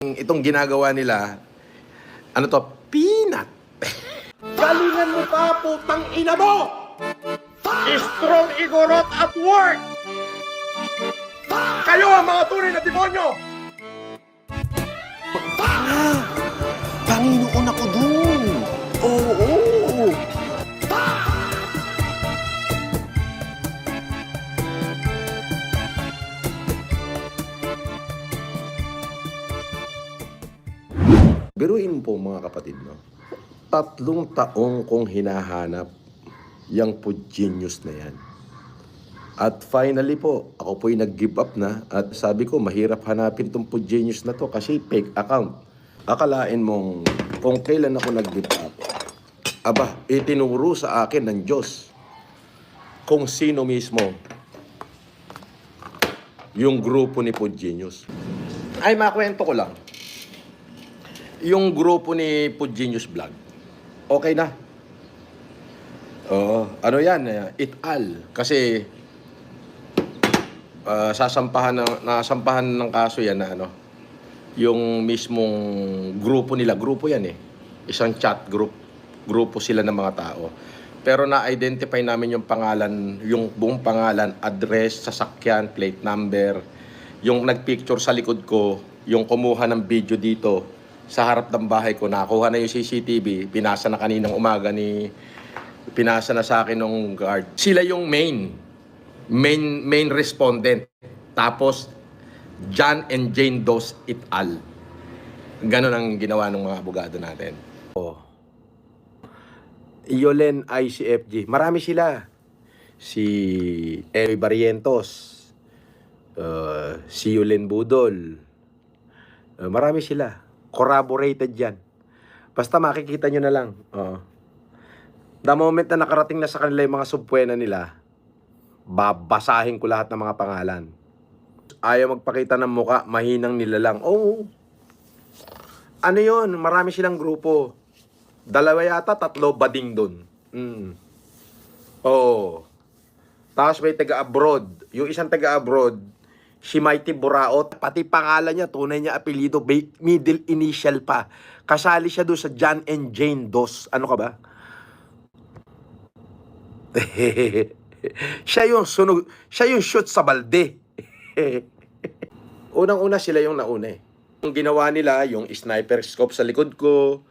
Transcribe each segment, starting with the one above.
Itong ginagawa nila, ano to, peanut. Galingan mo pa, putang ina mo! Strong Igorot at work! Kayo ang mga tunay na demonyo! Panginoon ako dun. Oo. Biruin po mga kapatid, no? 3 taong kong hinahanap yung food genius na yan. At finally po, ako po'y nag-give up na at sabi ko, mahirap hanapin tong food genius na to kasi fake account. Akalain mong kung kailan ako nag-give up, aba, itinuro sa akin ng Diyos kung sino mismo yung grupo ni Food Genius. Ay, makwento ko lang. Yung grupo ni Food Genius Vlog, okay na. Oo, ano yan, it all. Kasi nasampahan ng kaso yan na ano, yung mismong grupo nila, grupo yan eh. Isang chat grupo sila ng mga tao. Pero na-identify namin yung pangalan, yung buong pangalan, address, sasakyan, plate number, yung nagpicture sa likod ko, yung kumuha ng video dito sa harap ng bahay ko, nakuha na yung CCTV, pinasa na kaninang umaga pinasa na sa akin ng guard. Sila yung main respondent. Tapos, John and Jane Doe et al. Ganon ang ginawa ng mga abogado natin. Yolen ICFG. Marami sila. Si Eloy Barrientos. Si Yolen Budol. Marami sila. Corroborated yan. Basta makikita nyo na lang. The moment na nakarating na sa kanila yung mga subpuena nila, babasahin ko lahat ng mga pangalan. Ayaw magpakita ng muka, mahinang nilalang. Oo. Ano yun? Marami silang grupo. 2 yata, 3 bading doon. Oo. Tapos may taga-abroad. Yung isang taga-abroad, si Mighty Buraot, pati pangalan niya, tunay niya apelyido, middle initial pa. Kasali siya doon sa John and Jane Doe. Ano ka ba? Siya yung shoot sa balde. Unang-una sila yung nauna eh. Yung ginawa nila, yung sniper scope sa likod ko,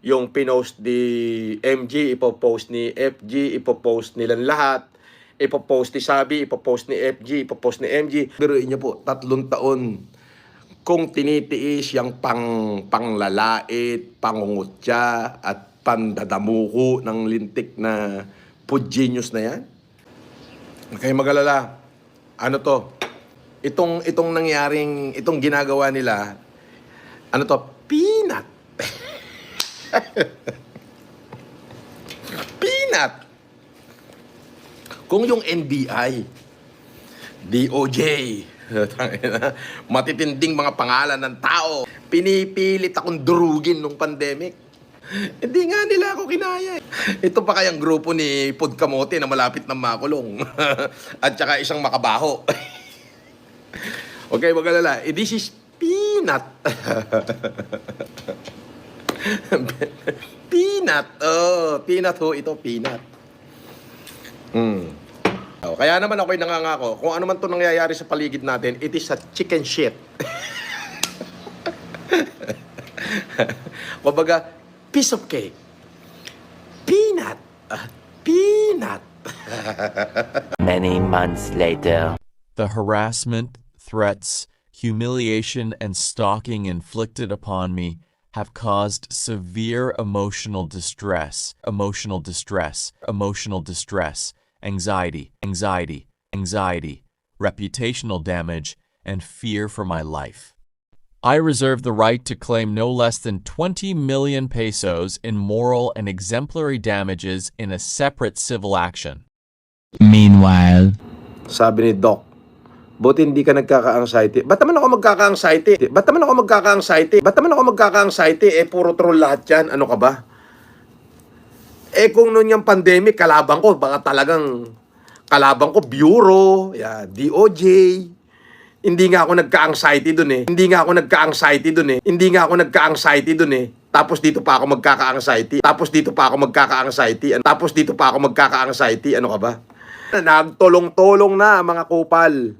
yung pinost ni MG, ipopost ni FG, ipopost nilang lahat, ipopost ni Sabi, ipopost ni FG, ipopost ni MG. Pero inyo po, 3 taon kung tinitiis yung panglalait, pangungutya, at pandadamuko ng lintik na food genius na yan. Okay, mag-alala. Ano to? Itong nangyaring, itong ginagawa nila, ano to? Peanut. Peanut. Kung yung NBI, DOJ, matitinding mga pangalan ng tao, pinipilit akong durugin nung pandemic. Hindi nga nila ako kinaya. Ito pa kayang grupo ni Pod Kamote na malapit ng makulong. At saka isang makabaho. Okay, mag-alala. This is peanut. Peanut. Oh, peanut ho. Ito, peanut. Kaya naman ako'y nangangako, kung ano man ito nangyayari sa paligid natin, it is a chicken shit. Kumbaga, piece of cake. Peanut. Peanut. Many months later. The harassment, threats, humiliation, and stalking inflicted upon me have caused severe emotional distress, anxiety, reputational damage, and fear for my life. I reserve the right to claim no less than 20 million pesos in moral and exemplary damages in a separate civil action. Meanwhile, Sabi ni Doc, buti hindi ka nagkaka-anxiety. Ba't naman ako magkaka-anxiety? Eh, puro troll lahat yan. Ano ka ba? Eh, kung noon yung pandemic, kalaban ko, baka talagang, bureau, DOJ, Hindi nga ako nagka-anxiety dun eh. Hindi nga ako nagka-anxiety dun eh. Hindi nga ako nagka-anxiety dun eh. Tapos dito pa ako magkaka-anxiety. Tapos dito pa ako magkaka-anxiety. Tapos dito pa ako magkaka-anxiety. Ano ka ba? Nagtulong-tulong na mga kupal.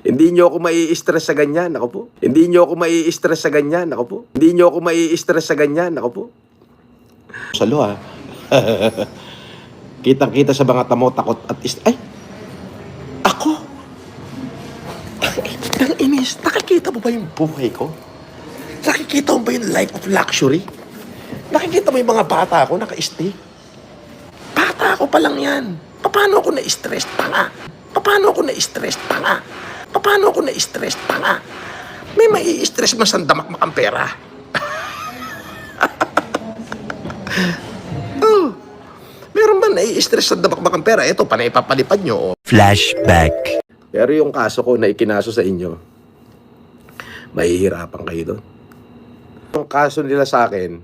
Hindi nyo ako mai-stress sa ganyan, ako po. Hindi nyo ako mai-stress sa ganyan, ako po. Hindi nyo ako mai-stress sa ganyan, ako po. Salo ha. Kitang-kita sa mga tamo, takot at ay! Ako? Ang inis, nakikita mo ba yung buhay ko? Nakikita mo ba yung life of luxury? Nakikita mo yung mga bata ko naka-stay? Bata ako pa lang yan. Paano ako na-stress? Tanga. Paano ako na-stress? Tanga. Paano ako na-stress? Tanga. May mai-stress man sa damakmak ang pera. Oh, meron ba nai-stress sa damakmak ang pera? Ito, panay papalipad nyo. Oh. Flashback. Pero yung kaso ko na ikinaso sa inyo, mahihirapan kayo doon. Yung kaso nila sa akin,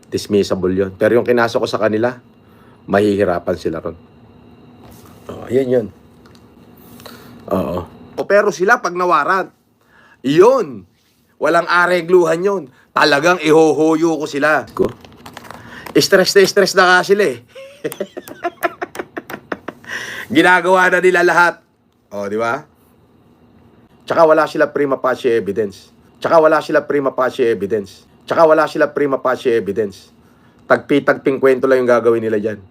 dismissible yun. Pero yung kinaso ko sa kanila, mahihirapan sila ron. Oh, yan yun. Oo. Pero sila pag nawaran, yun. Walang aregluhan yun. Talagang ihohoyo ko sila. Stress na nga sila eh. Ginagawa na nila lahat. O, di ba? Tsaka wala sila prima facie evidence. Tsaka wala sila prima facie evidence. Tsaka wala sila prima facie evidence. Tagpi-tagping kwento lang yung gagawin nila dyan.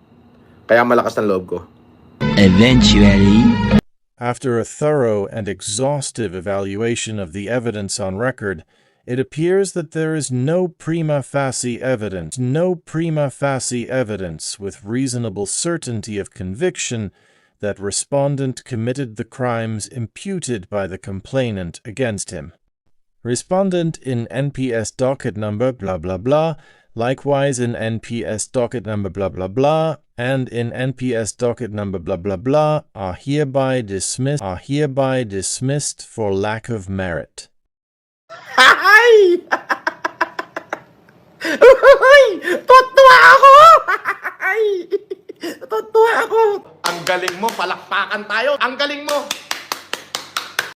Kaya malakas ng loob ko. Eventually. After a thorough and exhaustive evaluation of the evidence on record, it appears that there is no prima facie evidence with reasonable certainty of conviction that respondent committed the crimes imputed by the complainant against him. Respondent in NPS docket number blah blah blah, likewise in NPS docket number blah blah blah, and in NPS docket number blah blah blah are hereby dismissed for lack of merit. Ay! Ay! Tutuwa ako! Ay! Tutuwa ako! Ang galing mo, palakpakan tayo! Ang galing mo!